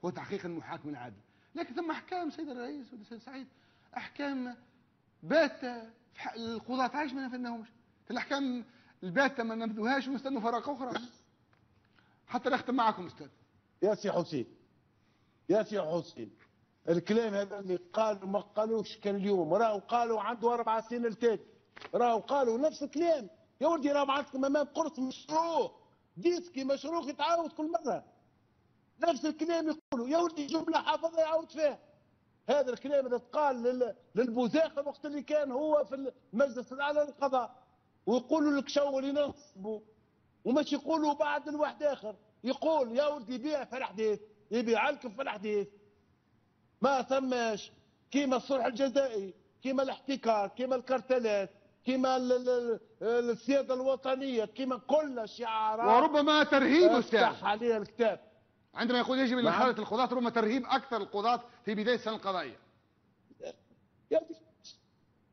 هو تحقيق المحاكمة العادلة. لكن ثم أحكام سيد الرئيس والسيد سعيد، أحكام باتة القضاة عايش ما نفذناهمش. الأحكام الباتة ما نفذوهاش ونستنوا فراغ أخرى حتى نختم معكم أستاذ. يا سي حسين، يا سي حسين، الكلام هذا اللي قالوا ما قالوش كان اليوم، راهو قالوا عنده 4 سنين التالي، راهو قالوا نفس الكلام. يا ولدي راهو عندكم امام قرص مشروع ديسكي مشروع يتعاود كل مره نفس الكلام يقولوا. يا ولدي جمله حافظها يعاود فيها. هذا الكلام اللي تقال للبوزاخر وقت اللي كان هو في المجلس الاعلى للقضاء، ويقولوا لك شو اللي نصبوا، ومش يقولوا بعد الواحد اخر يقول يا ولدي بيع في الحديث، يبيع لكم في الحديث. ما ثماش كيما الصلح الجزائي، كيما الاحتكار، كيما الكارتلات، كيما السياده الوطنيه، كيما كل شعارات وربما ترهيب استاذ افتح عليها الكتاب. عندما يقول يجب ان خالة القضاة، ربما ترهيب اكثر القضاة في بدايه السنه القضائيه. يا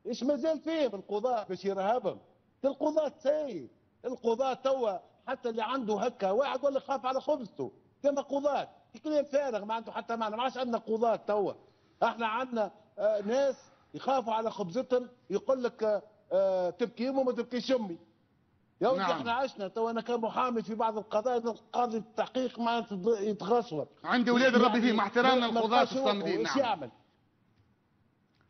ايش مازال فيهم القضاة باش يرهبهم؟ القضاة سيد، القضاة توا حتى اللي عنده هكا واحد ولا خاف على خبزته كما قضاة، كلام فارغ ما عنده حتى معنى. ما عادش عندنا قضاة توا، احنا عندنا ناس يخافوا على خبزتهم، يقول لك تبكي امي وما تبكيش امي. يا ولدي نعم. احنا عشنا توا. انا كمحامي في بعض القضايا القاضي التحقيق ما يتغصور، عندي ولاد الرب فيه، مع احترامنا ما القضاة بقاش الصامدين. ايش نعم. يعمل؟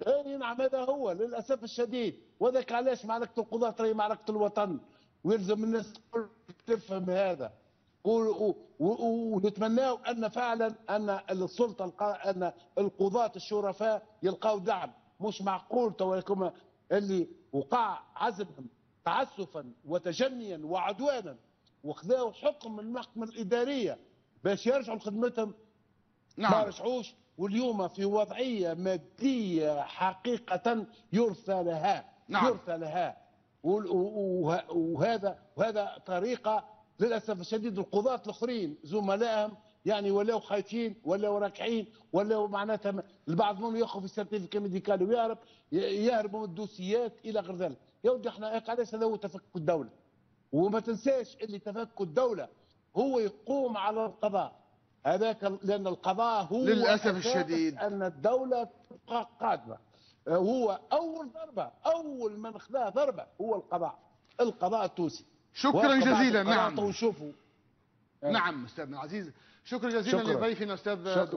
اي نعم هذا هو للاسف الشديد. وذاك علاش معركه القضاة راهي معركه الوطن، ويلزم الناس تفهم هذا. ونتمناو ان فعلا ان السلطه ان القضاة الشرفاء يلقاو دعم. مش معقول تو اللي وقع عزلهم تعسفا وتجنيا وعدوانا وخذاو حكم من المحكمه الاداريه باش يرجعوا لخدمتهم. نعم. ما رجعوش، واليوم في وضعيه ماديه حقيقه يرثى لها. نعم. يرثى لها. وهذا طريقه للاسف الشديد. القضاة الاخرين زملائهم يعني ولاو خايفين، ولاو راكعين، ولاو معناتها البعض منهم ياخذ في السيرتيفيكا ميديكال يهربوا من الدوسيات الى غير ذلك. يا ودي احنا علاش هذا هو تفكك الدوله. وما تنساش اللي تفكك الدوله هو يقوم على القضاء هذاك، لان القضاء هو للاسف الشديد ان الدوله تبقى قادمه. هو اول من خذاه ضربه هو القضاء التونسي. شكرا جزيلا. نعم. وشوفوا. نعم استاذنا العزيز، شكرا جزيلا لضيفنا استاذ